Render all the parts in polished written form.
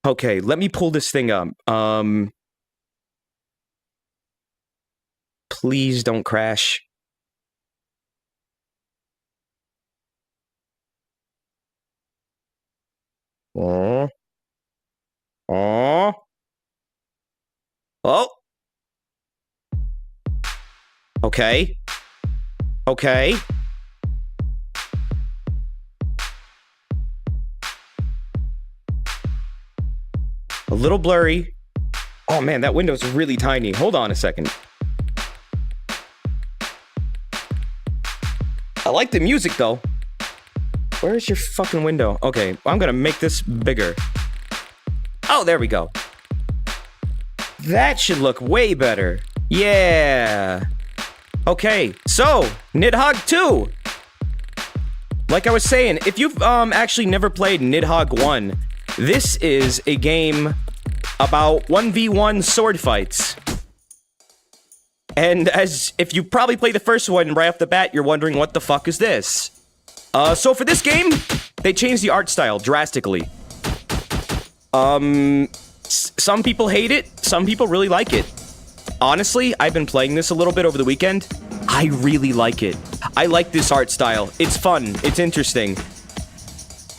Okay, let me pull this thing up. Please don't crash. Oh. Oh. Oh. Okay. Okay. A little blurry. Oh man, that window's really tiny. Hold on a second. I like the music though. Where's your fucking window? Okay, I'm gonna make this bigger. Oh, there we go. That should look way better. Yeah. Okay, so, Nidhogg 2. Like I was saying, if you've actually never played Nidhogg 1, this is a game about 1v1 sword fights. And if you probably played the first one right off the bat, you're wondering what the fuck is this? So for this game, they changed the art style drastically. Some people hate it, some people really like it. Honestly, I've been playing this a little bit over the weekend. I really like it. I like this art style. It's fun. It's interesting.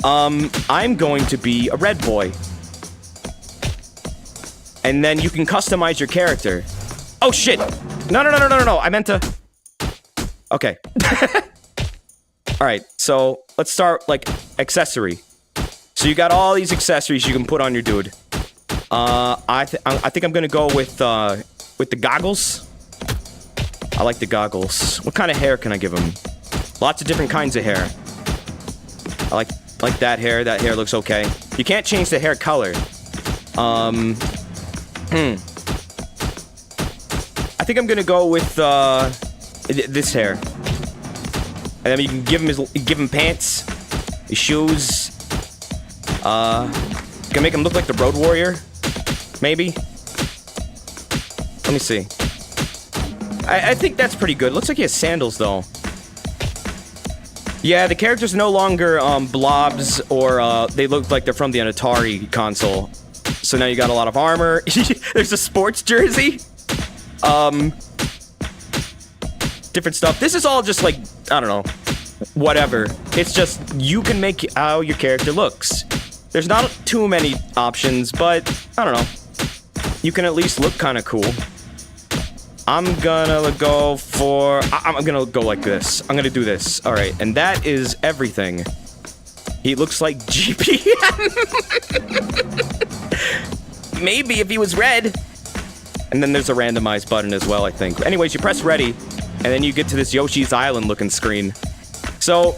I'm going to be a red boy. And then you can customize your character. Oh, shit. No. I meant to... Okay. Alright, so let's start, like, accessory. So you got all these accessories you can put on your dude. I think I'm gonna go with the goggles. I like the goggles. What kind of hair can I give him? Lots of different kinds of hair. I like that hair. That hair looks okay. You can't change the hair color. I think I'm gonna go with this hair. And then you can give him pants, his shoes. Can make him look like the Road Warrior, maybe. Let me see. I think that's pretty good. Looks like he has sandals though. Yeah, the characters no longer blobs or they look like they're from the Atari console. So now you got a lot of armor. There's a sports jersey. Different stuff. This is all just like, I don't know, whatever. It's just, you can make how your character looks. There's not too many options, but, I don't know. You can at least look kind of cool. I'm gonna go for... I'm gonna go like this. I'm gonna do this. Alright, and that is everything. He looks like GPM. Maybe if he was red. And then there's a randomize button as well, I think. Anyways, you press ready, and then you get to this Yoshi's Island looking screen. So,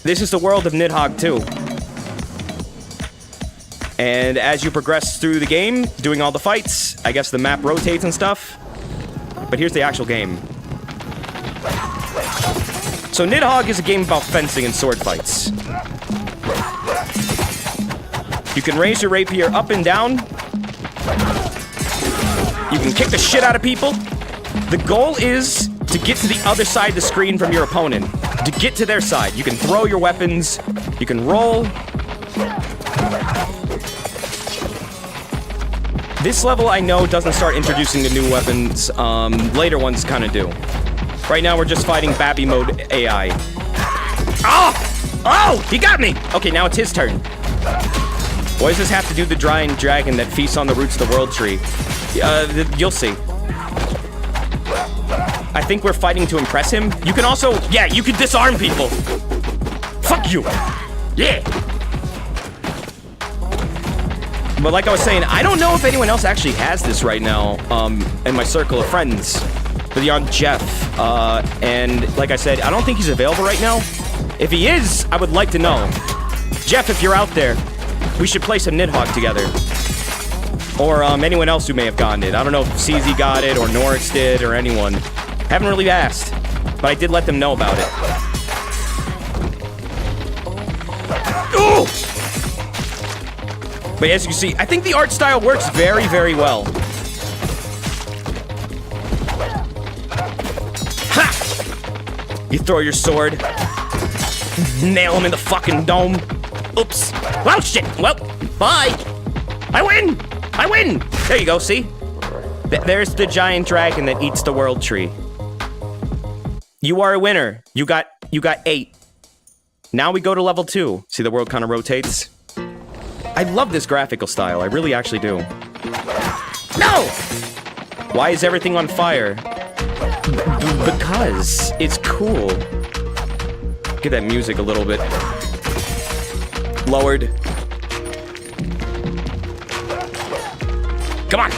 this is the world of Nidhogg 2. And as you progress through the game, doing all the fights, I guess the map rotates and stuff. But here's the actual game. So Nidhogg is a game about fencing and sword fights. You can raise your rapier up and down. You can kick the shit out of people. The goal is to get to the other side of the screen from your opponent. To get to their side. You can throw your weapons. You can roll. This level, I know, doesn't start introducing the new weapons. Later ones kind of do. Right now, we're just fighting Babby mode AI. Oh! Oh! He got me! Okay, now it's his turn. What does this have to do with the giant dragon that feasts on the roots of the world tree? You'll see. I think we're fighting to impress him. You can also... Yeah, you can disarm people. Fuck you! Yeah! But like I was saying, I don't know if anyone else actually has this right now, in my circle of friends. Beyond Jeff. And like I said, I don't think he's available right now. If he is, I would like to know. Jeff, if you're out there, we should play some Nidhogg together. Or anyone else who may have gotten it. I don't know if CZ got it, or Norix did, or anyone. Haven't really asked, but I did let them know about it. Ooh! But as you can see, I think the art style works very, very well. Ha! You throw your sword. Nail him in the fucking dome. Oops. Well, shit. Well, bye. I win. I win. There you go, see? There's the giant dragon that eats the world tree. You are a winner. You got 8. Now we go to level 2. See, the world kind of rotates. I love this graphical style. I really actually do. No! Why is everything on fire? Because it's cool. Get that music a little bit lowered. Come on.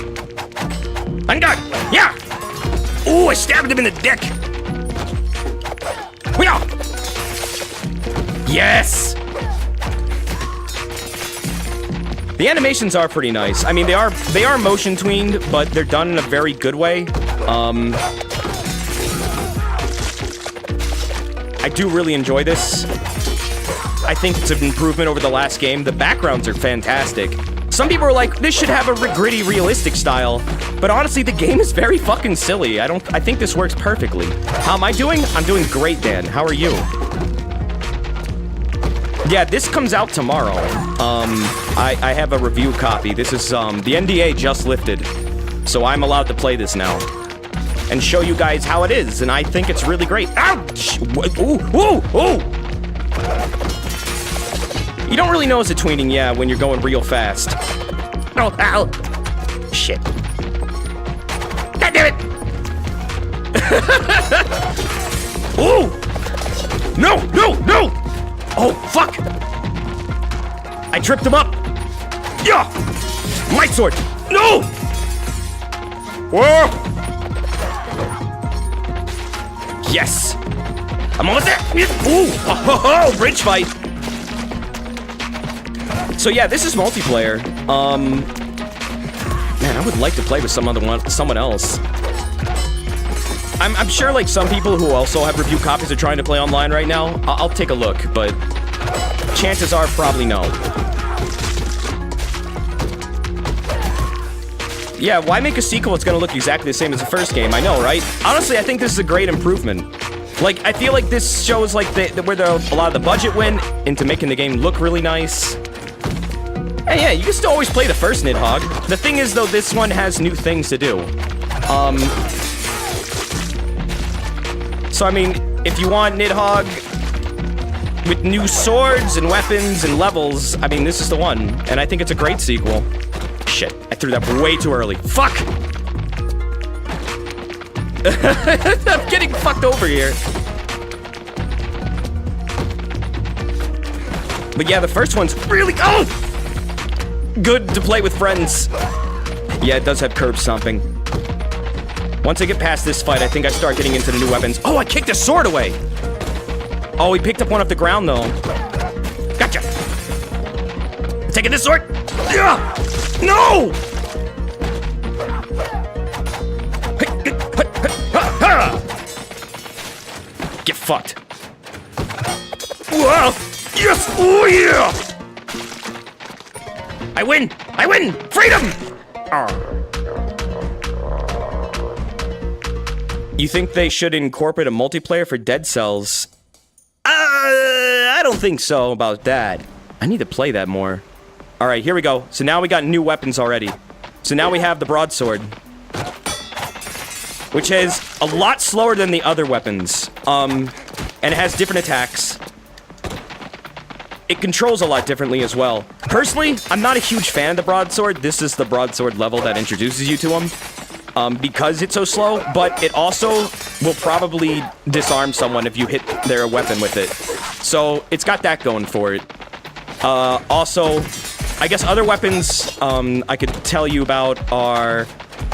On guard. Yeah. Ooh, I stabbed him in the dick. Yeah. Yes. The animations are pretty nice. I mean, they are motion tweened, but they're done in a very good way. I do really enjoy this. I think it's an improvement over the last game. The backgrounds are fantastic. Some people are like, this should have a gritty, realistic style. But honestly, the game is very fucking silly. I think this works perfectly. How am I doing? I'm doing great, Dan. How are you? Yeah, this comes out tomorrow. I have a review copy. This is, the NDA just lifted. So I'm allowed to play this now. And show you guys how it is. And I think it's really great. Ouch! Ooh, ooh, ooh! You don't really notice the tweening, yeah, when you're going real fast. Oh, ow! Shit. God damn it! Ooh! No, no, no! Oh, fuck! I tripped him up! Yeah! Light sword! No! Whoa! Yes! I'm almost there! Ooh! Oh, bridge fight! So yeah, this is multiplayer. Man, I would like to play with someone else. I'm sure like some people who also have review copies are trying to play online right now. I'll take a look, but chances are probably no. Yeah, why make a sequel that's gonna look exactly the same as the first game? I know, right? Honestly, I think this is a great improvement. Like, I feel like this shows like where a lot of the budget went into making the game look really nice. And yeah, you can still always play the first Nidhogg. The thing is, though, this one has new things to do. So, I mean, if you want Nidhogg with new swords and weapons and levels, I mean, this is the one. And I think it's a great sequel. Shit, I threw that way too early. Fuck! I'm getting fucked over here. But yeah, the first one's really... Oh! Good to play with friends. Yeah, it does have curb stomping. Once I get past this fight, I think I start getting into the new weapons. Oh, I kicked his sword away! Oh, he picked up one off the ground, though. Gotcha! Taking this sword! Yeah! No! Get fucked. Whoa! Yes! Oh, yeah! I win! I win! Freedom! You think they should incorporate a multiplayer for Dead Cells? I don't think so about that. I need to play that more. Alright, here we go. So now we got new weapons already. So now we have the broadsword, which is a lot slower than the other weapons. And it has different attacks. It controls a lot differently as well. Personally, I'm not a huge fan of the broadsword. This is the broadsword level that introduces you to him. Because it's so slow, but it also will probably disarm someone if you hit their weapon with it. So it's got that going for it. Also, I guess other weapons I could tell you about are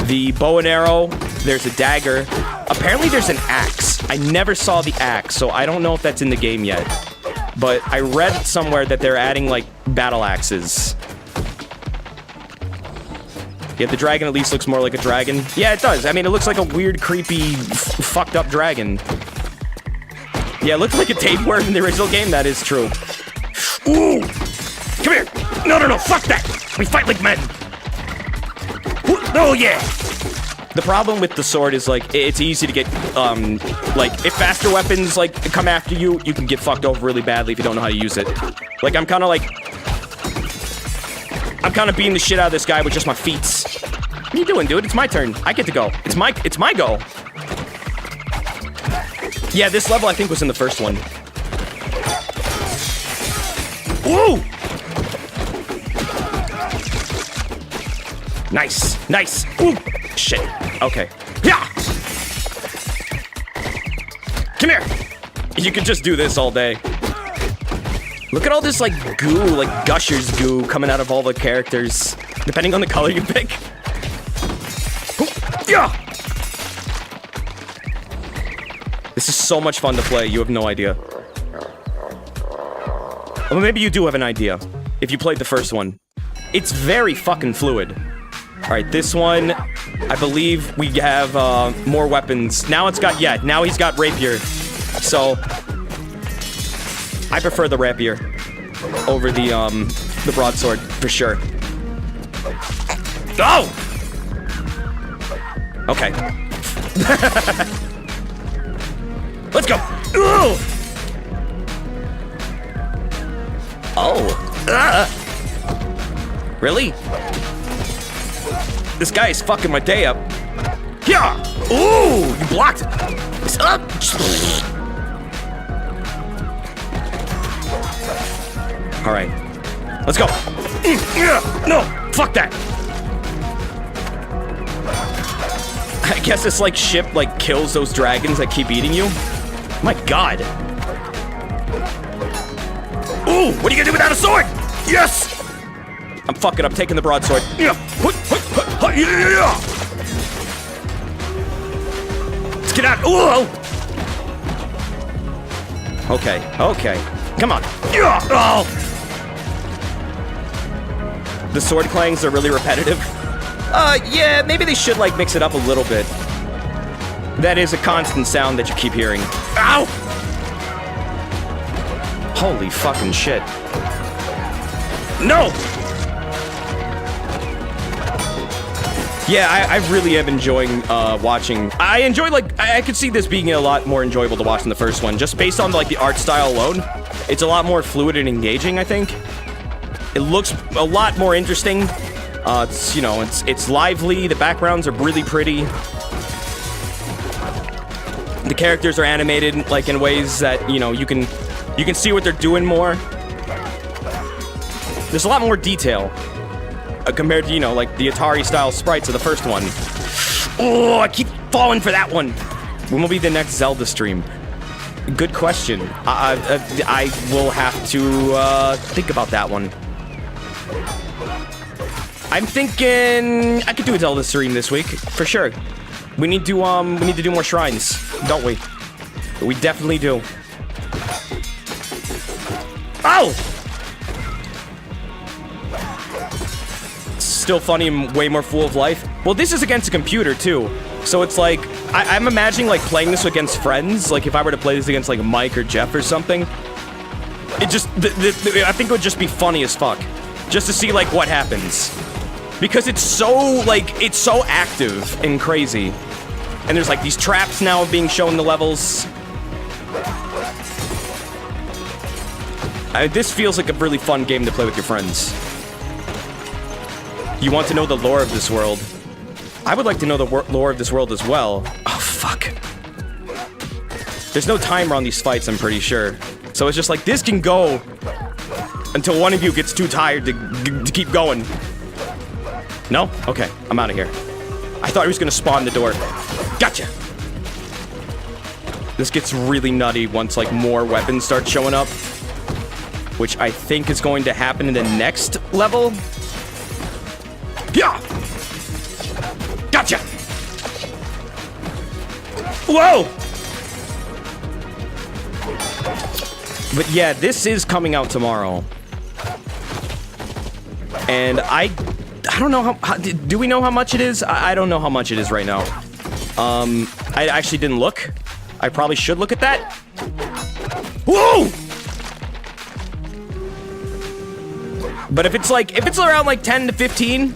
the bow and arrow. There's a dagger. Apparently there's an axe. I never saw the axe, so I don't know if that's in the game yet. But I read somewhere that they're adding, like, battle axes. Yeah, the dragon at least looks more like a dragon. Yeah, it does. I mean, it looks like a weird, creepy, fucked up dragon. Yeah, it looked like a tapeworm in the original game. That is true. Ooh! Come here! No, no, no, fuck that! We fight like men! Ooh, oh, yeah! The problem with the sword is, like, it's easy to get, like, if faster weapons, like, come after you, you can get fucked over really badly if you don't know how to use it. Like, I'm kind of like... I'm kind of beating the shit out of this guy with just my feet. What are you doing, dude? It's my turn. I get to go. It's my go. Yeah, this level I think was in the first one. Woo! Nice, nice. Ooh, shit. Okay. Yeah. Come here. You could just do this all day. Look at all this like goo, like Gushers goo coming out of all the characters, depending on the color you pick. Yeah. This is so much fun to play. You have no idea. Well, maybe you do have an idea if you played the first one. It's very fucking fluid. All right, this one, I believe we have more weapons. Now it's got, yeah, now he's got rapier. So I prefer the rapier over the broadsword for sure. Oh! Okay. Let's go. Ooh! Oh. Really? This guy is fucking my day up. Yeah. Ooh, you blocked it. It's up. All right. Let's go. No, fuck that. I guess this like ship like kills those dragons that keep eating you. My God. Ooh, what are you gonna do without a sword? Yes! I'm fucking up, taking the broadsword. Yeah. Let's get out. Ooh. Okay, okay. Come on. Oh. The sword clangs are really repetitive. Yeah, maybe they should like mix it up a little bit. That is a constant sound that you keep hearing. Ow! Holy fucking shit. No! Yeah, I really am enjoying watching. I enjoy, like, I could see this being a lot more enjoyable to watch than the first one, just based on, like, the art style alone. It's a lot more fluid and engaging, I think. It looks a lot more interesting. It's, you know, it's lively, the backgrounds are really pretty. The characters are animated, like, in ways that, you know, you can see what they're doing more. There's a lot more detail. Compared to, you know, like the Atari-style sprites of the first one. Oh, I keep falling for that one. When will be the next Zelda stream? Good question. I will have to think about that one. I'm thinking I could do a Zelda stream this week for sure. We need to do more shrines, don't we? We definitely do. Oh! Still funny and way more full of life. Well, this is against a computer too, so it's like I'm imagining like playing this against friends. Like if I were to play this against like Mike or Jeff or something, it just I think it would just be funny as fuck, just to see like what happens, because it's so active and crazy, and there's like these traps now being shown in the levels. This feels like a really fun game to play with your friends. You want to know the lore of this world? I would like to know the lore of this world as well. Oh, fuck. There's no timer on these fights, I'm pretty sure. So it's just like, this can go until one of you gets too tired to keep going. No? Okay, I'm out of here. I thought he was gonna spawn the door. Gotcha! This gets really nutty once, like, more weapons start showing up. Which I think is going to happen in the next level. Yeah! Gotcha! Whoa! But yeah, this is coming out tomorrow. And I don't know how do we know how much it is? I don't know how much it is right now. I actually didn't look. I probably should look at that. Whoa! But if it's around like 10 to 15,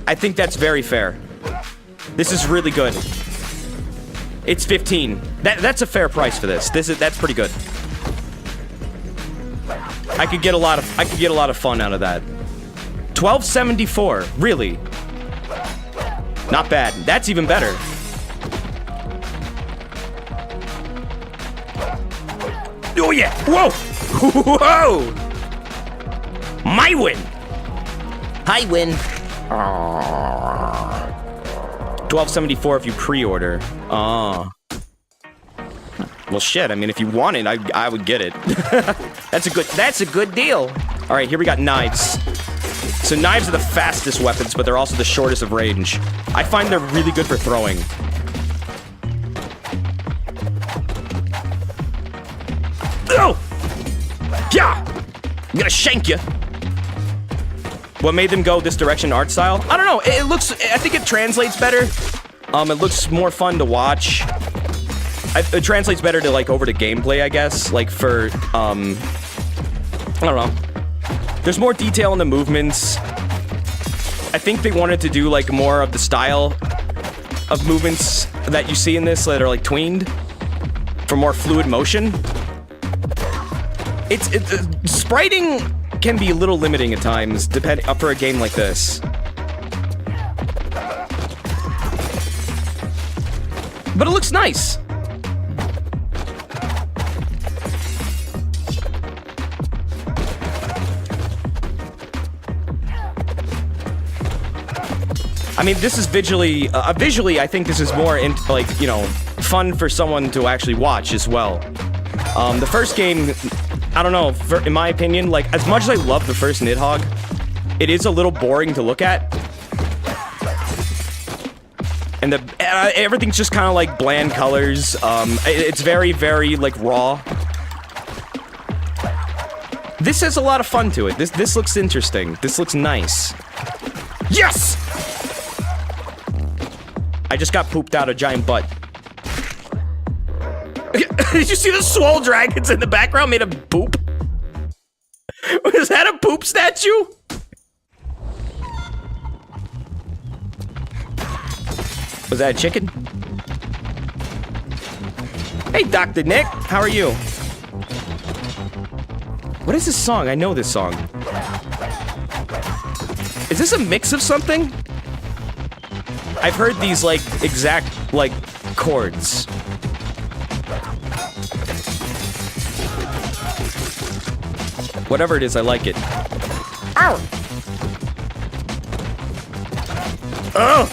I think that's very fair. This is really good. It's 15. That's a fair price for this. That's pretty good. I could get a lot of fun out of that. 1274. Really? Not bad. That's even better. Oh, yeah. Whoa. Whoa. My win. Hi, win. 1274 if you pre-order. Well, shit. I mean, if you want it, I would get it. That's a good deal. All right, here we got knives. So knives are the fastest weapons, but they're also the shortest of range. I find they're really good for throwing. Oh! Yeah! I'm gonna shank you. What made them go this direction art style? I don't know. It looks... I think it translates better. It looks more fun to watch. It translates better to, like, over to gameplay, I guess. Like, for, I don't know. There's more detail in the movements. I think they wanted to do, like, more of the style of movements that you see in this that are, like, tweened. For more fluid motion. Spriting can be a little limiting at times, for a game like this. But it looks nice. I mean, this is visually, I think this is more, like, you know, fun for someone to actually watch as well. The first game, I don't know, in my opinion, like, as much as I love the first Nidhogg, it is a little boring to look at. And everything's just kind of like bland colors. It's very, very, like, raw. This has a lot of fun to it. This looks interesting. This looks nice. Yes! I just got pooped out a giant butt. Did you see the swole dragons in the background made of poop? Was that a poop statue? Was that a chicken? Hey, Dr. Nick, how are you? What is this song? I know this song. Is this a mix of something? I've heard these, like, exact, like, chords. Whatever it is, I like it. Ow! Oh!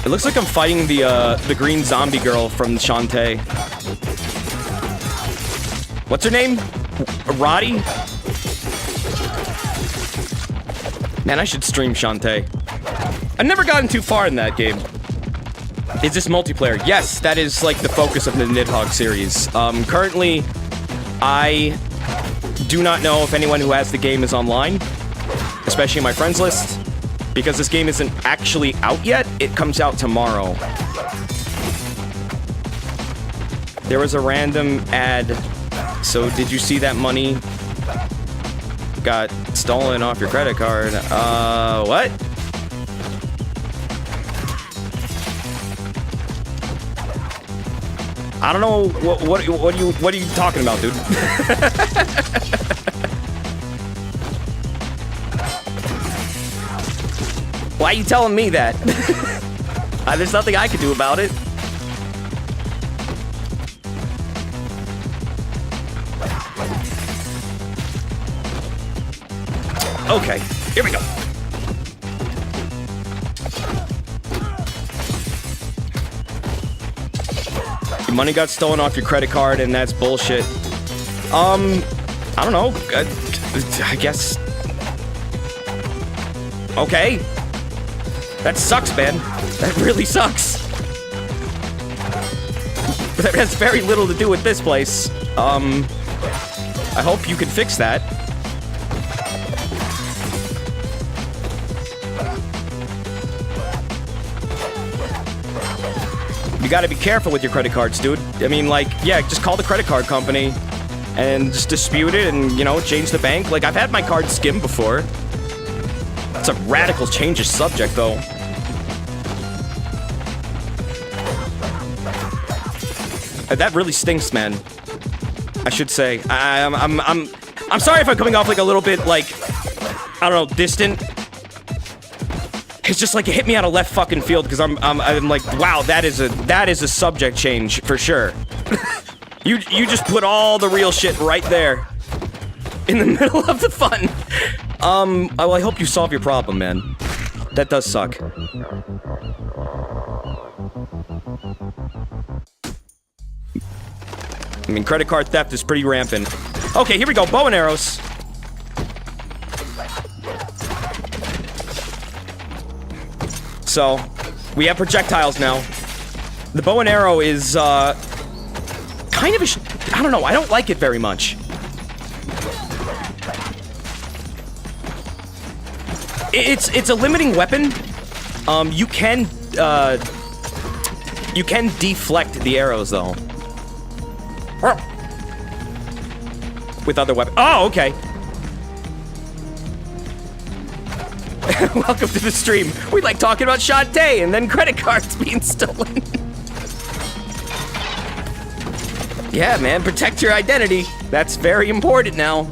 It looks like I'm fighting the green zombie girl from Shantae. What's her name? Roddy? Man, I should stream Shantae. I've never gotten too far in that game. Is this multiplayer? Yes, that is, like, the focus of the Nidhogg series. Currently, I do not know if anyone who has the game is online, especially in my friends list, because this game isn't actually out yet. It comes out tomorrow. There was a random ad. So, did you see that money got stolen off your credit card? What? I don't know what are you talking about, dude? Why are you telling me that? There's nothing I can do about it. Okay, here we go. Your money got stolen off your credit card, and that's bullshit. I don't know. I guess. Okay. That sucks, man. That really sucks. That has very little to do with this place. I hope you can fix that. You gotta be careful with your credit cards, dude. I mean, like, yeah, just call the credit card company and just dispute it and, you know, change the bank. Like, I've had my card skimmed before. It's a radical change of subject, though. That really stinks, man. I should say. I'm sorry if I'm coming off like a little bit like, I don't know, distant. It's just like it hit me out of left fucking field because I'm like, wow, that is a subject change for sure. you just put all the real shit right there in the middle of the fun. Well, I hope you solve your problem, man. That does suck. I mean, credit card theft is pretty rampant. Okay, here we go. Bow and arrows. So, we have projectiles now. The bow and arrow is, kind of I don't know. I don't like it very much. It's a limiting weapon. You can deflect the arrows, though. With other weapons. Oh, okay. Welcome to the stream. We like talking about Shantae and then credit cards being stolen. Yeah, man, protect your identity. That's very important now.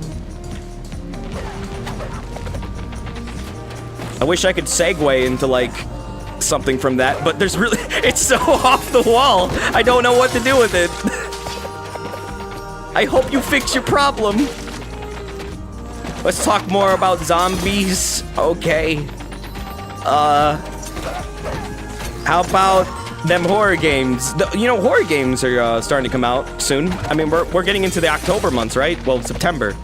I wish I could segue into, like, something from that, but there's really... It's so off the wall. I don't know what to do with it. I hope you fix your problem. Let's talk more about zombies. Okay. How about them horror games? You know, horror games are starting to come out soon. I mean, we're getting into the October months, right? Well, September.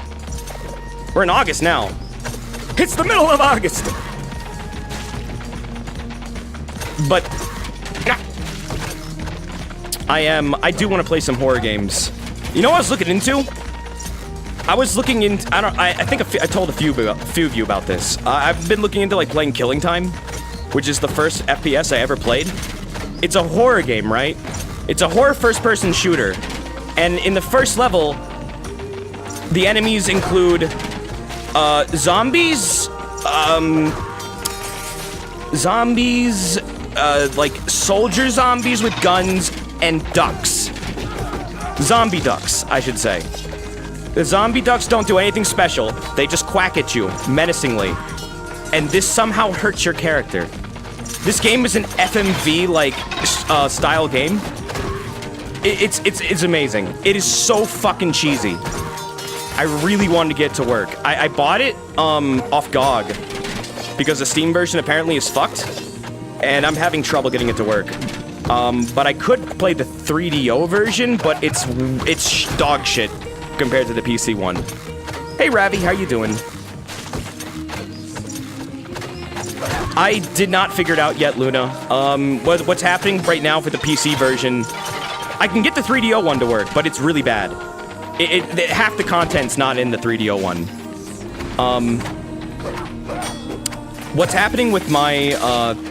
We're in August now. It's the middle of August. But I do want to play some horror games. You know what I was looking into? I was looking into, I think I told a few of you about this. I've been looking into, like, playing Killing Time, which is the first FPS I ever played. It's a horror game, right? It's a horror first-person shooter. And in the first level, the enemies include, zombies, like, soldier zombies with guns, and ducks. Zombie ducks, I should say. The zombie ducks don't do anything special. They just quack at you, menacingly. And this somehow hurts your character. This game is an FMV, like, style game. It's amazing. It is so fucking cheesy. I really wanted to get to work. I bought it, off GOG. Because the Steam version apparently is fucked. And I'm having trouble getting it to work. But I could play the 3DO version, but it's dog shit compared to the PC one. Hey, Ravi, how you doing? I did not figure it out yet, Luna. What's happening right now for the PC version, I can get the 3DO one to work, but it's really bad. Half the content's not in the 3DO one. What's happening with my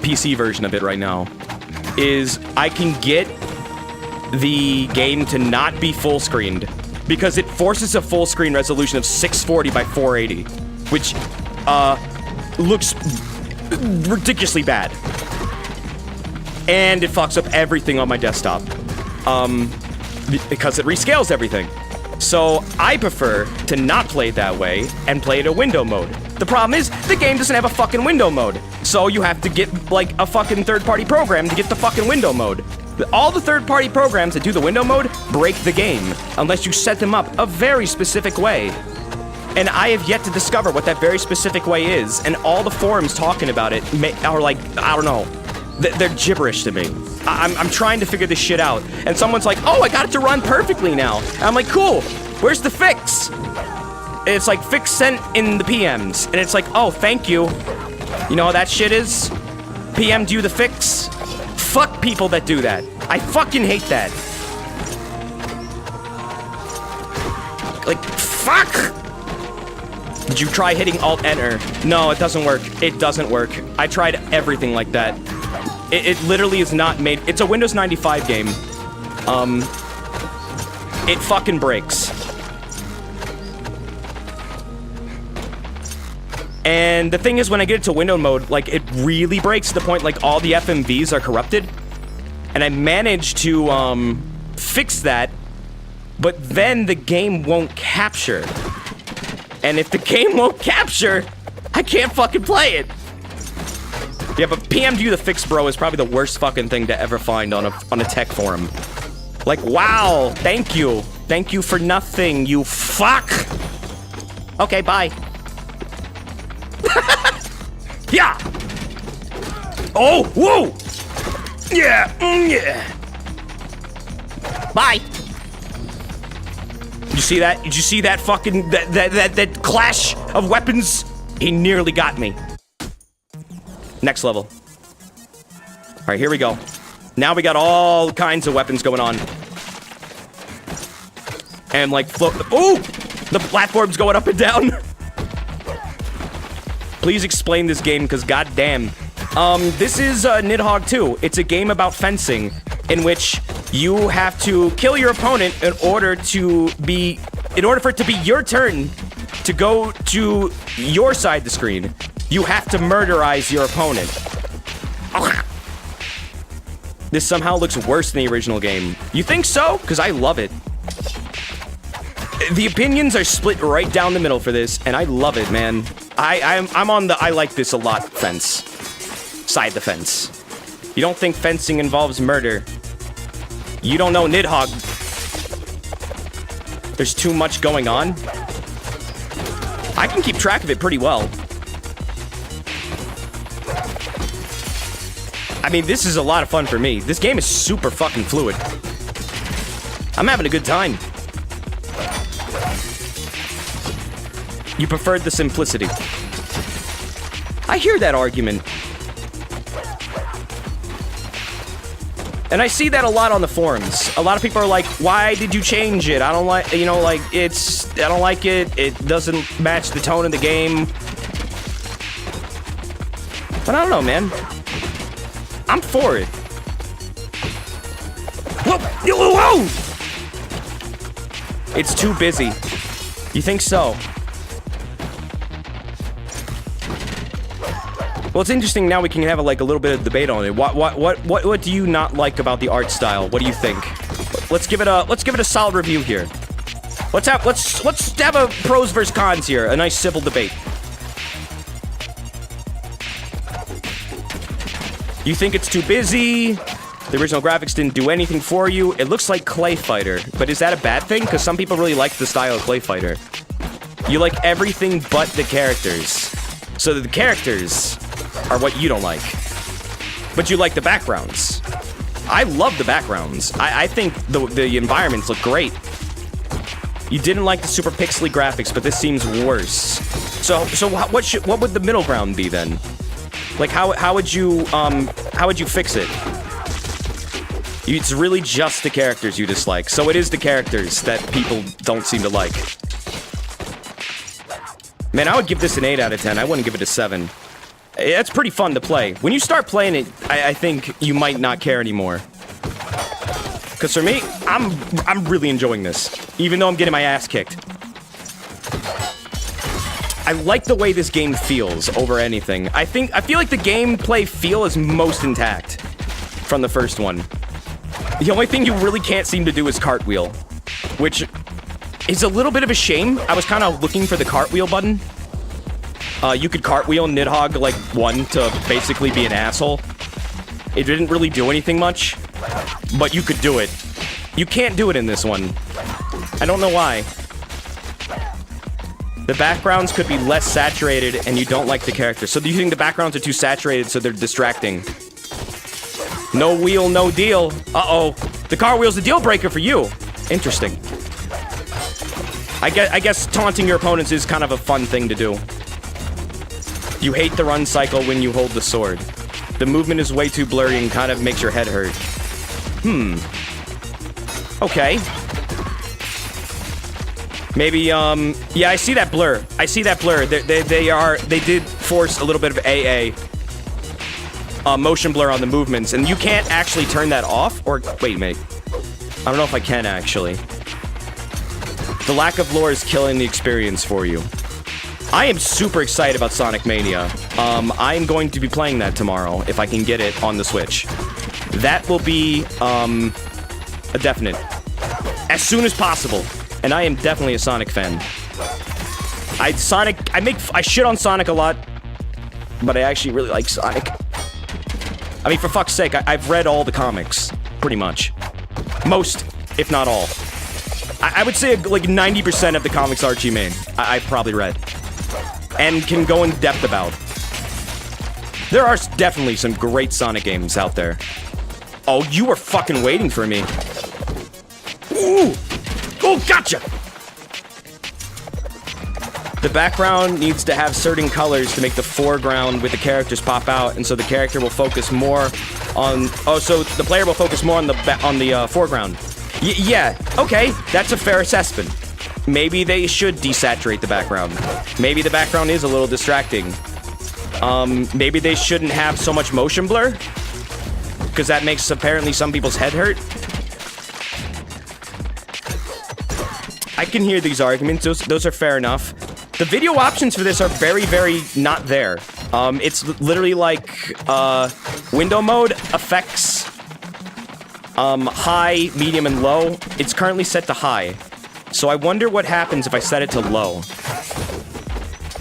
PC version of it right now is I can get the game to not be full screened because it forces a full screen resolution of 640 by 480, which looks ridiculously bad. And it fucks up everything on my desktop because it rescales everything. So I prefer to not play it that way and play it a window mode. The problem is, the game doesn't have a fucking window mode. So you have to get, like, a fucking third-party program to get the fucking window mode. All the third-party programs that do the window mode break the game, unless you set them up a very specific way. And I have yet to discover what that very specific way is, and all the forums talking about it are like, I don't know. They're gibberish to me. I'm trying to figure this shit out. And someone's like, oh, I got it to run perfectly now. And I'm like, cool, where's the fix? And it's like, fix sent in the PMs. And it's like, oh, thank you. You know how that shit is? PM'd you the fix? Fuck people that do that. I fucking hate that. Like, fuck! Did you try hitting Alt-Enter? No, it doesn't work. It doesn't work. I tried everything like that. It literally is not made... It's a Windows 95 game. It fucking breaks. And the thing is, when I get it to window mode, like, it really breaks to the point, like, all the FMVs are corrupted. And I managed to, fix that, but then the game won't capture. And if the game won't capture, I can't fucking play it. Yeah, but PM you the fix, bro, is probably the worst fucking thing to ever find on a tech forum. Like, wow, thank you. Thank you for nothing, you fuck. Okay, bye. Yeah. Oh, whoa. Yeah, yeah. Bye. Did you see that? Did you see that fucking that clash of weapons? He nearly got me. Next level. All right, here we go. Now we got all kinds of weapons going on. And like float. Ooh, the platform's going up and down. Please explain this game, because goddamn. This is Nidhogg 2. It's a game about fencing in which you have to kill your opponent in order for it to be your turn to go to your side of the screen. You have to murderize your opponent. This somehow looks worse than the original game. You think so? Because I love it. The opinions are split right down the middle for this, and I love it, man. I'm on the I like this a lot fence. Side the fence. You don't think fencing involves murder. You don't know Nidhogg. There's too much going on. I can keep track of it pretty well. I mean, this is a lot of fun for me. This game is super fucking fluid. I'm having a good time. You preferred the simplicity. I hear that argument. And I see that a lot on the forums. A lot of people are like, why did you change it? I don't like, you know, like, I don't like it. It doesn't match the tone of the game. But I don't know, man. I'm for it. Whoa! Whoa! It's too busy. You think so? Well, it's interesting now we can have a little bit of debate on it. What do you not like about the art style? What do you think? Let's give it a solid review here. Let's have a pros versus cons here. A nice civil debate. You think it's too busy? The original graphics didn't do anything for you. It looks like Clay Fighter, but is that a bad thing? Because some people really like the style of Clay Fighter. You like everything but the characters. So the characters are what you don't like. But you like the backgrounds. I love the backgrounds. I think the environments look great. You didn't like the super pixely graphics, but this seems worse. So what would the middle ground be then? Like how would you fix it? It's really just the characters you dislike. So it is the characters that people don't seem to like. Man, I would give this an 8 out of 10. I wouldn't give it a 7. It's pretty fun to play. When you start playing it, I think you might not care anymore. Because for me, I'm really enjoying this, even though I'm getting my ass kicked. I like the way this game feels over anything. I feel like the gameplay feel is most intact from the first one. The only thing you really can't seem to do is cartwheel, which is a little bit of a shame. I was kind of looking for the cartwheel button. You could cartwheel Nidhogg like 1 to basically be an asshole. It didn't really do anything much, but you could do it. You can't do it in this one. I don't know why. The backgrounds could be less saturated and you don't like the characters. So do you think the backgrounds are too saturated so they're distracting? No wheel, no deal. Uh-oh. The cartwheel's the deal breaker for you. Interesting. I guess taunting your opponents is kind of a fun thing to do. You hate the run cycle when you hold the sword. The movement is way too blurry and kind of makes your head hurt. Okay. Maybe, yeah, I see that blur. I see that blur. They did force a little bit of AA. Motion blur on the movements, and you can't actually turn that off, or, wait a minute. I don't know if I can, actually. The lack of lore is killing the experience for you. I am super excited about Sonic Mania. I'm going to be playing that tomorrow, if I can get it on the Switch. That will be, a definite. As soon as possible. And I am definitely a Sonic fan. I shit on Sonic a lot, but I actually really like Sonic. I mean, for fuck's sake, I've read all the comics, pretty much. Most, if not all. I would say like 90% of the comics Archie made, I've probably read. And can go in depth about. There are definitely some great Sonic games out there. Oh, you were fucking waiting for me. Ooh! Oh, gotcha! The background needs to have certain colors to make the foreground with the characters pop out, and so the character will focus more on... Oh, so the player will focus more on the foreground. Yeah, okay, that's a fair assessment. Maybe they should desaturate the background. Maybe the background is a little distracting. Maybe they shouldn't have so much motion blur, because that makes apparently some people's head hurt. I can hear these arguments. Those are fair enough. The video options for this are very, very not there. It's literally like window mode, effects, high, medium, and low. It's currently set to high. So I wonder what happens if I set it to low.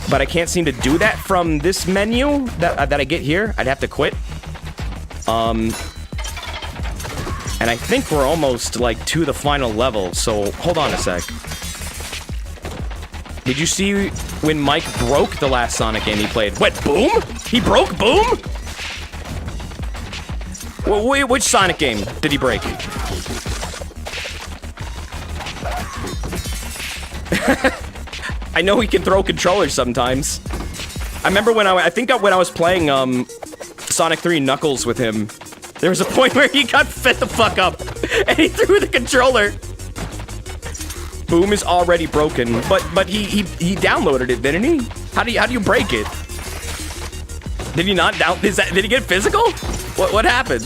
But I can't seem to do that from this menu that I get here. I'd have to quit. And I think we're almost like to the final level, so hold on a sec. Did you see when Mike broke the last Sonic game he played? What, Boom? He broke Boom? Wait, which Sonic game did he break? I know he can throw controllers sometimes. I remember when I was playing Sonic 3 Knuckles with him, there was a point where he got fed the fuck up and he threw the controller. Boom is already broken, but he downloaded it, didn't he? How do you break it? Did he not did he get physical? What happened?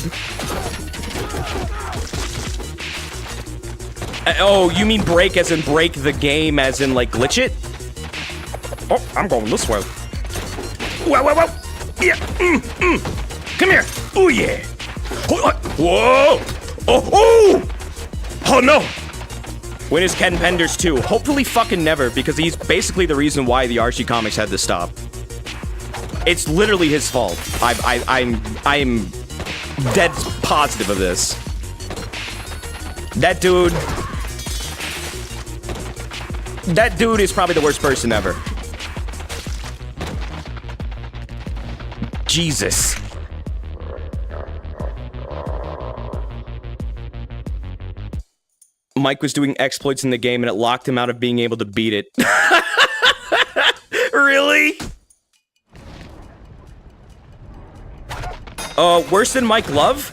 Oh, you mean break as in break the game as in like glitch it? Oh, I'm going this way. Whoa. Yeah. Come here. Oh yeah. Whoa. Oh. Oh no. When is Ken Penders 2? Hopefully fucking never, because he's basically the reason why the Archie comics had to stop. It's literally his fault. I'm dead positive of this. That dude is probably the worst person ever. Jesus. Mike was doing exploits in the game and it locked him out of being able to beat it. Really? Worse than Mike Love?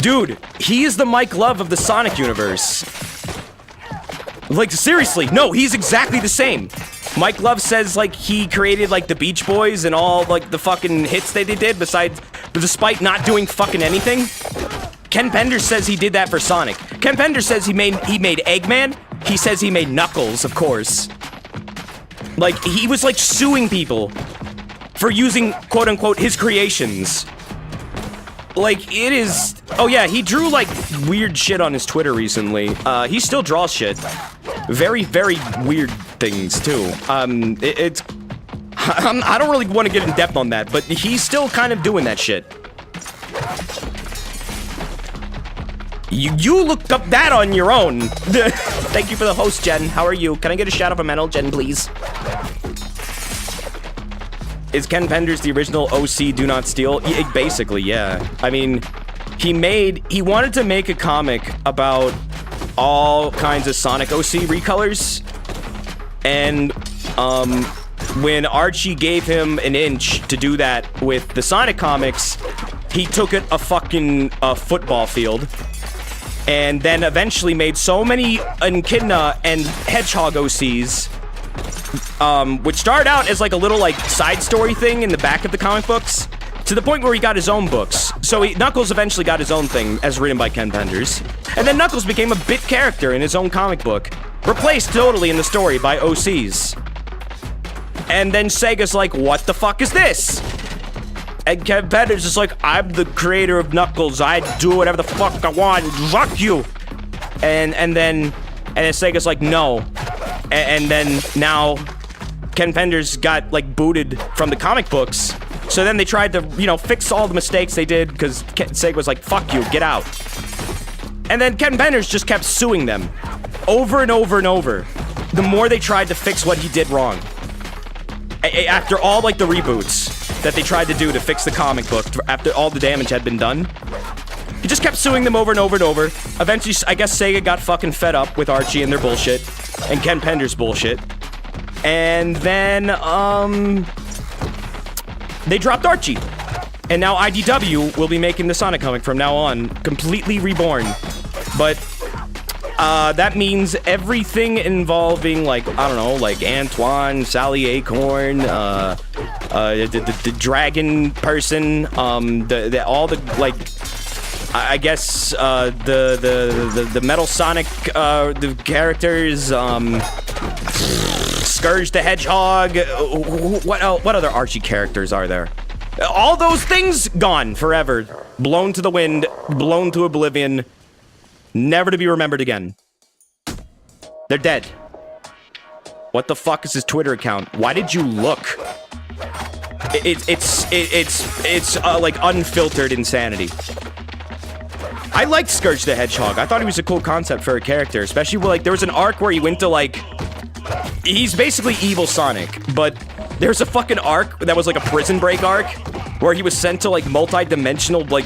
Dude, he is the Mike Love of the Sonic universe. Like, seriously, no, he's exactly the same. Mike Love says, like, he created, like, the Beach Boys and all, like, the fucking hits that they did despite not doing fucking anything. Ken Penders says he did that for Sonic. Ken Penders says he made Eggman. He says he made Knuckles, of course. Like, he was, like, suing people for using, quote-unquote, his creations. Like, it is... Oh, yeah, he drew, like, weird shit on his Twitter recently. He still draws shit. Very, very weird things, too. I don't really want to get in depth on that, but he's still kind of doing that shit. You looked up that on your own. Thank you for the host, Jen. How are you? Can I get a shout out of Mental, Jen, please? Is Ken Penders the original OC Do Not Steal? Basically, yeah. I mean, he wanted to make a comic about all kinds of Sonic OC recolors. And, when Archie gave him an inch to do that with the Sonic comics, he took it a fucking football field. And then eventually made so many Echidna and Hedgehog OCs, which started out as like a little like side story thing in the back of the comic books, to the point where he got his own books. So Knuckles eventually got his own thing, as written by Ken Penders. And then Knuckles became a bit character in his own comic book, replaced totally in the story by OCs. And then Sega's like, what the fuck is this? And Ken Penders is like, I'm the creator of Knuckles. I do whatever the fuck I want. Fuck you. And then Sega's like, no. And then now Ken Penders got, like, booted from the comic books. So then they tried to, you know, fix all the mistakes they did because Sega was like, fuck you, get out. And then Ken Penders just kept suing them over and over and over. The more they tried to fix what he did wrong. After all, like, the reboots that they tried to do to fix the comic book, after all the damage had been done, he just kept suing them over and over and over. Eventually, I guess Sega got fucking fed up with Archie and their bullshit, and Ken Penders' bullshit. And then, they dropped Archie. And now IDW will be making the Sonic comic from now on, completely reborn. But that means everything involving, like, I don't know, like Antoine, Sally Acorn, the dragon person, all the, like, I guess, the Metal Sonic, the characters, Scourge the Hedgehog, what other Archie characters are there? All those things gone forever, blown to the wind, blown to oblivion, never to be remembered again. They're dead. What the fuck is his Twitter account? Why did you look? It's like unfiltered insanity. I liked Scourge the Hedgehog. I thought he was a cool concept for a character, especially like there was an arc where he went to like, he's basically evil Sonic, but there's a fucking arc that was like a prison break arc where he was sent to like multi-dimensional like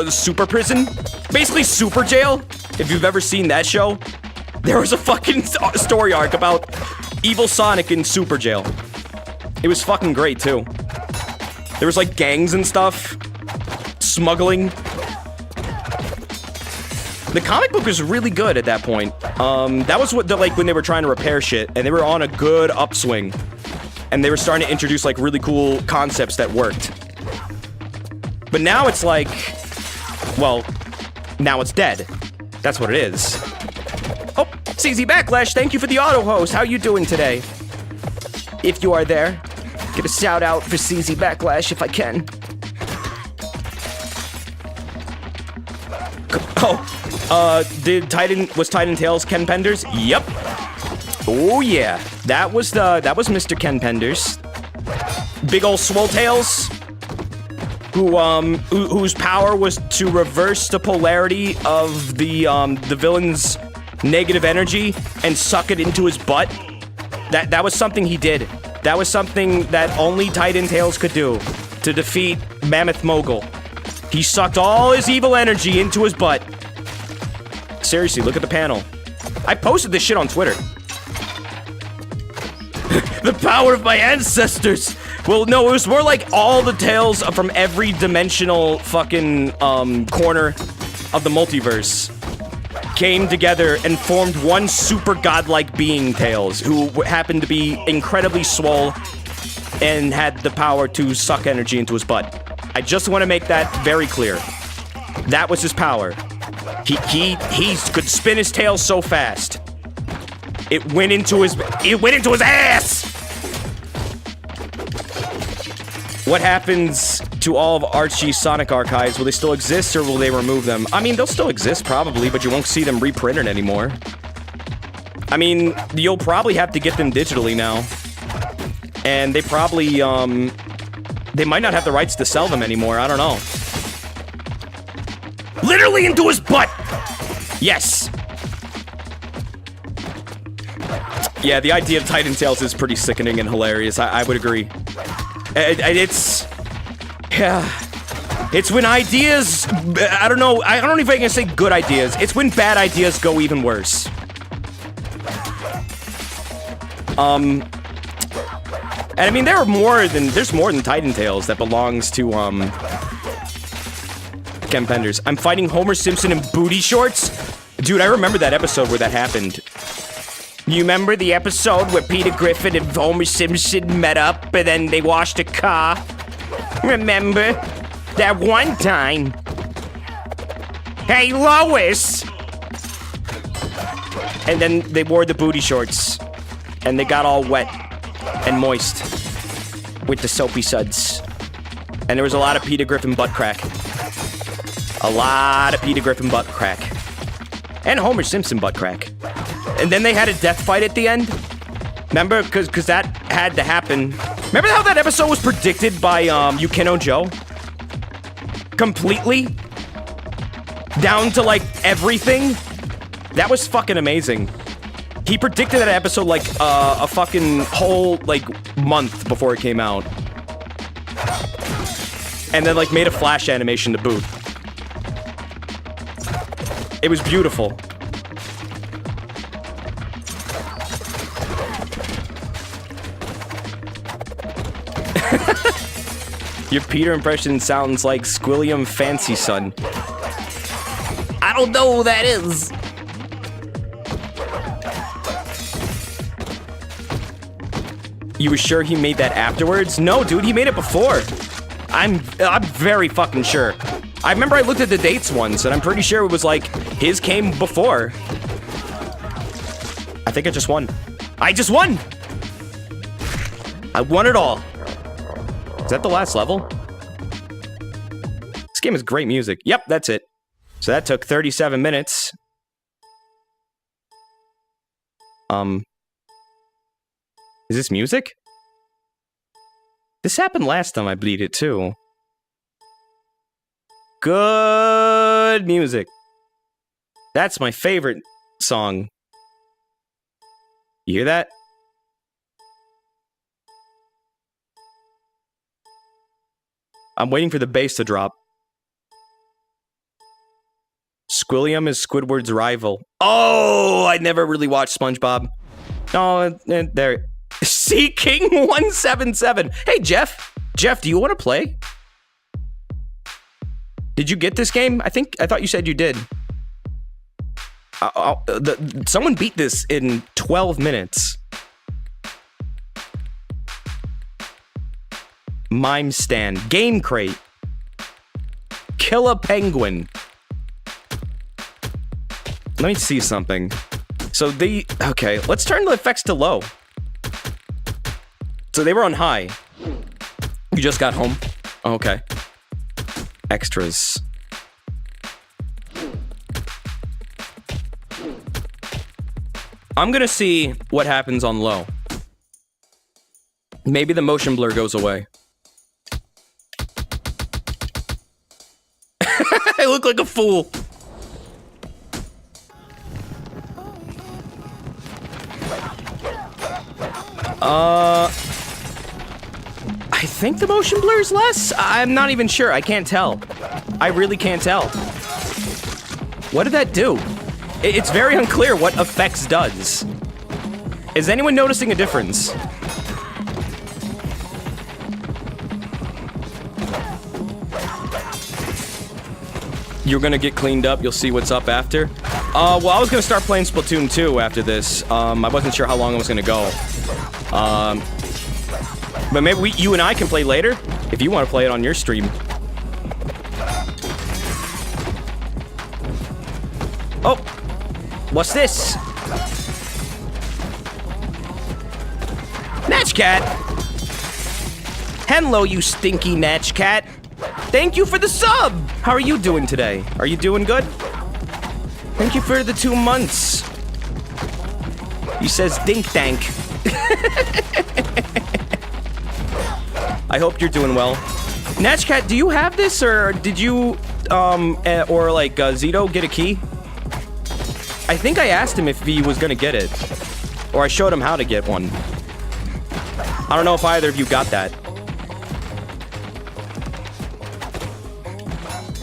super prison, basically super jail. If you've ever seen that show, there was a fucking story arc about evil Sonic in super jail. It was fucking great too. There was like gangs and stuff, smuggling. The comic book was really good at that point. That was what like when they were trying to repair shit and they were on a good upswing. And they were starting to introduce like really cool concepts that worked. But now it's like, well, now it's dead. That's what it is. Oh, CZ Backlash, thank you for the auto host. How you doing today? If you are there, get a shout out for CZ Backlash if I can. Oh, was Titan Tails Ken Penders? Yep. Oh yeah, that was Mr. Ken Penders. Big ol' Swole Tails, whose power was to reverse the polarity of the villain's negative energy and suck it into his butt. That was something he did. That was something that only Titan Tails could do to defeat Mammoth Mogul. He sucked all his evil energy into his butt. Seriously, look at the panel. I posted this shit on Twitter. The power of my ancestors. Well, no, it was more like all the Tails from every dimensional fucking corner of the multiverse came together and formed one super godlike being, Tails, who happened to be incredibly swole and had the power to suck energy into his butt. I just want to make that very clear. That was his power. He could spin his tail so fast. It went into his ass! What happens to all of Archie's Sonic archives? Will they still exist or will they remove them? I mean, they'll still exist probably, but you won't see them reprinted anymore. I mean, you'll probably have to get them digitally now. And they probably, they might not have the rights to sell them anymore, I don't know. Literally into his butt! Yes! Yeah, the idea of Titan Tails is pretty sickening and hilarious, I would agree. It's when ideas, I don't know if I can say good ideas. It's when bad ideas go even worse. And I mean, there's more than Titan Tails that belongs to, Ken Penders. I'm fighting Homer Simpson in booty shorts? Dude, I remember that episode where that happened. You remember the episode where Peter Griffin and Homer Simpson met up and then they washed a car? Remember? That one time. Hey, Lois! And then they wore the booty shorts. And they got all wet and moist with the soapy suds. And there was a lot of Peter Griffin butt crack. A lot of Peter Griffin butt crack. And Homer Simpson butt crack. And then they had a death fight at the end. Remember? Because that had to happen. Remember how that episode was predicted by Yukino Joe? Completely? Down to, like, everything? That was fucking amazing. He predicted that episode, like, a fucking whole, like, month before it came out. And then, like, made a flash animation to boot. It was beautiful. Your Peter impression sounds like Squilliam Fancy Son. I don't know who that is. You were sure he made that afterwards? No, dude, he made it before. I'm very fucking sure. I remember I looked at the dates once, and I'm pretty sure it was like, his came before. I think I just won. I just won! I won it all. Is that the last level? This game has great music. Yep, that's it. So that took 37 minutes. Is this music? This happened last time I bleed it too. Good music. That's my favorite song. You hear that? I'm waiting for the bass to drop. Squilliam is Squidward's rival. Oh, I never really watched SpongeBob. No, there. Seeking 177. Hey, Jeff. Jeff, do you want to play? Did you get this game? I thought you said you did. Someone beat this in 12 minutes. Mime Stand. Game Crate. Kill a Penguin. Let me see something. So okay, let's turn the effects to low. So they were on high. You just got home? Okay. Extras. I'm gonna see what happens on low. Maybe the motion blur goes away. I look like a fool. I think the motion blur's less? I'm not even sure. I can't tell. I really can't tell. What did that do? It's very unclear what effects does. Is anyone noticing a difference? You're gonna get cleaned up. You'll see what's up after. Well, I was gonna start playing Splatoon 2 after this. I wasn't sure how long it was gonna go. But maybe you and I can play later, if you want to play it on your stream. Oh! What's this? Natch Cat! Hello, you stinky Natch Cat! Thank you for the sub! How are you doing today? Are you doing good? Thank you for the 2 months. He says dink dank. I hope you're doing well. Natch Cat, do you have this, or did you, Zito get a key? I think I asked him if he was gonna get it. Or I showed him how to get one. I don't know if either of you got that.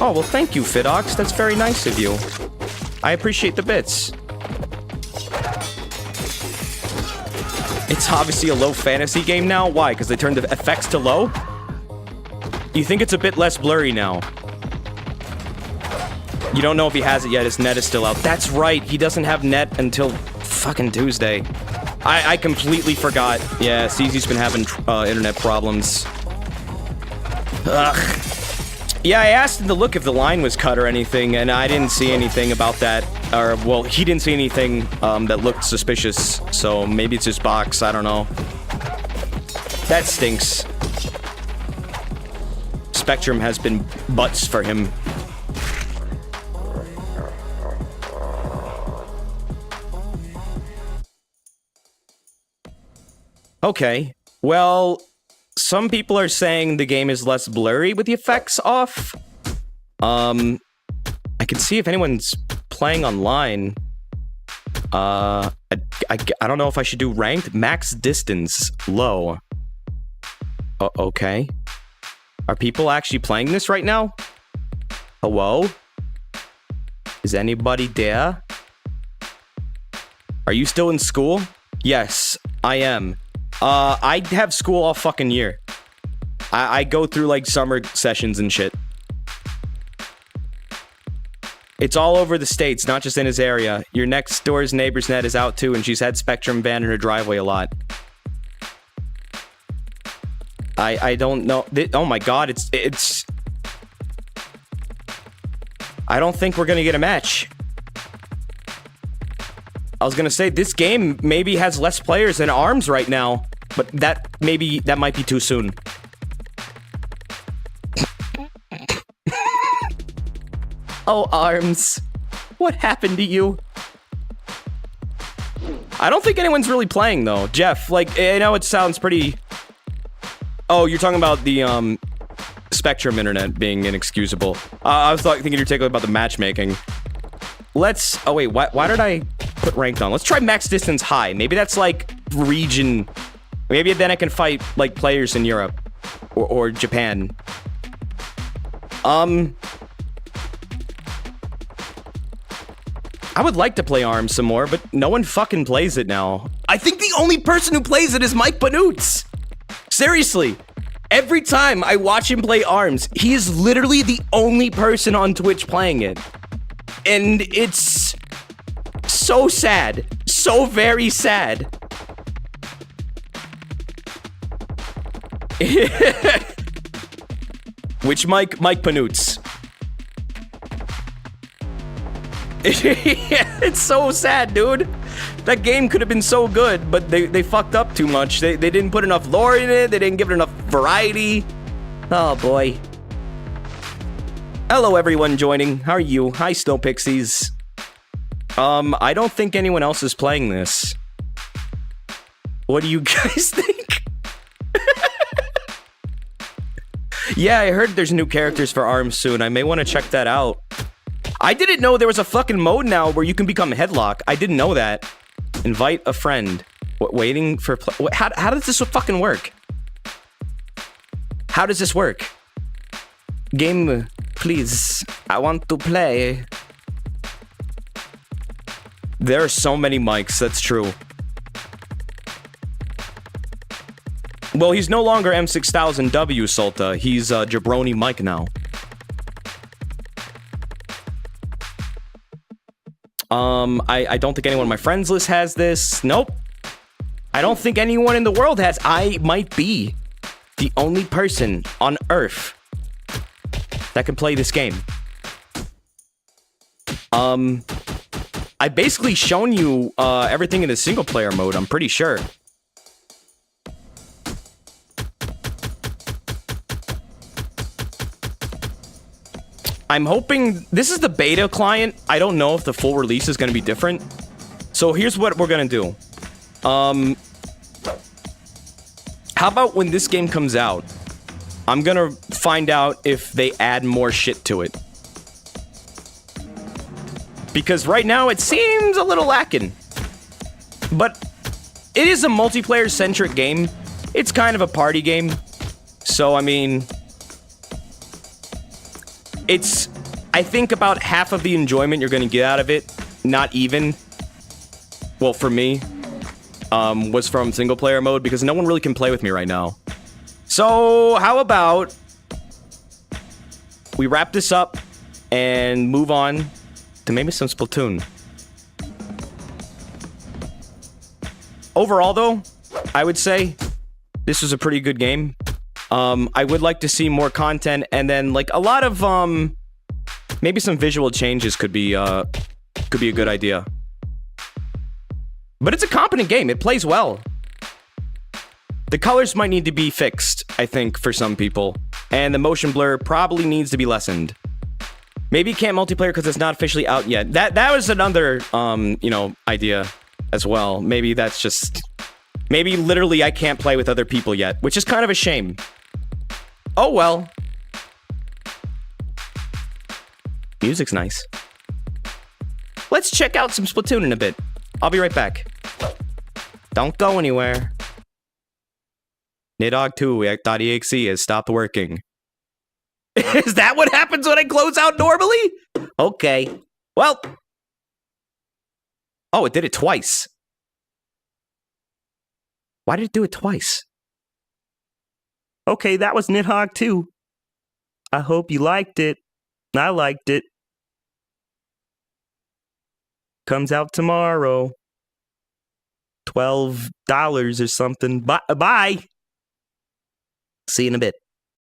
Oh, well, thank you, Fidox. That's very nice of you. I appreciate the bits. It's obviously a low fantasy game now. Why? Because they turned the effects to low? You think it's a bit less blurry now? You don't know if he has it yet. His net is still out. That's right. He doesn't have net until fucking Tuesday. I completely forgot. Yeah, CZ's been having internet problems. Ugh. Yeah, I asked him to look if the line was cut or anything, and I didn't see anything about that. Or, well, he didn't see anything that looked suspicious, so maybe it's his box, I don't know. That stinks. Spectrum has been butts for him. Okay, Well, some people are saying the game is less blurry with the effects off. I can see if anyone's playing online. I don't know if I should do ranked. Max distance low. Okay. Are people actually playing this right now? Hello? Is anybody there? Are you still in school? Yes, I am. I have school all fucking year. I go through like summer sessions and shit. It's all over the states, not just in his area. Your next door's neighbor's net is out too, and she's had Spectrum banned in her driveway a lot. I don't know. Oh my god, it's... I don't think we're gonna get a match. I was gonna say, this game maybe has less players than ARMS right now, but that might be too soon. Oh, ARMS. What happened to you? I don't think anyone's really playing, though. Jeff, like, I know it sounds pretty... Oh, you're talking about the, Spectrum internet being inexcusable. I was thinking you're talking about the matchmaking. Let's... Oh, wait, why did I put ranked on? Let's try max distance high. Maybe that's, like, region... Maybe then I can fight, like, players in Europe. Or Japan. I would like to play ARMS some more, but no one fucking plays it now. I think the only person who plays it is Mike Panoots. Seriously. Every time I watch him play ARMS, he is literally the only person on Twitch playing it. And it's so sad. So very sad. Which Mike? Mike Panoots. It's so sad, dude. That game could have been so good, but they fucked up too much. They didn't put enough lore in it. They didn't give it enough variety. Oh, boy. Hello, everyone joining. How are you? Hi, Snow Pixies. I don't think anyone else is playing this. What do you guys think? Yeah, I heard there's new characters for ARMS soon. I may want to check that out. I didn't know there was a fucking mode now where you can become Headlock. I didn't know that. Invite a friend. Waiting for... How does this fucking work? How does this work? Game, please. I want to play. There are so many mics, that's true. Well, he's no longer M6000W, Sulta. He's Jabroni Mike now. I don't think anyone on my friends list has this. Nope. I don't think anyone in the world has. I might be the only person on Earth that can play this game. I basically shown you everything in the single player mode, I'm pretty sure. I'm hoping... This is the beta client. I don't know if the full release is going to be different. So here's what we're going to do. How about when this game comes out, I'm going to find out if they add more shit to it. Because right now it seems a little lacking. But it is a multiplayer-centric game. It's kind of a party game. So, I mean... It's, I think, about half of the enjoyment you're going to get out of it, not even, well, for me, was from single-player mode, because no one really can play with me right now. So, how about we wrap this up and move on to maybe some Splatoon. Overall, though, I would say this was a pretty good game. I would like to see more content, and then, like, a lot of, maybe some visual changes could be a good idea. But it's a competent game. It plays well. The colors might need to be fixed, I think, for some people. And the motion blur probably needs to be lessened. Maybe it can't multiplayer because it's not officially out yet. That was another, you know, idea as well. Maybe that's just Maybe literally I can't play with other people yet, which is kind of a shame. Oh well. Music's nice. Let's check out some Splatoon in a bit. I'll be right back. Don't go anywhere. Nidhogg 2.exe has stopped working. Is that what happens when I close out normally? Okay. Well. Oh, it did it twice. Why did it do it twice? Okay, that was Nidhogg 2. I hope you liked it. I liked it. Comes out tomorrow. $12 or something. Bye. See you in a bit.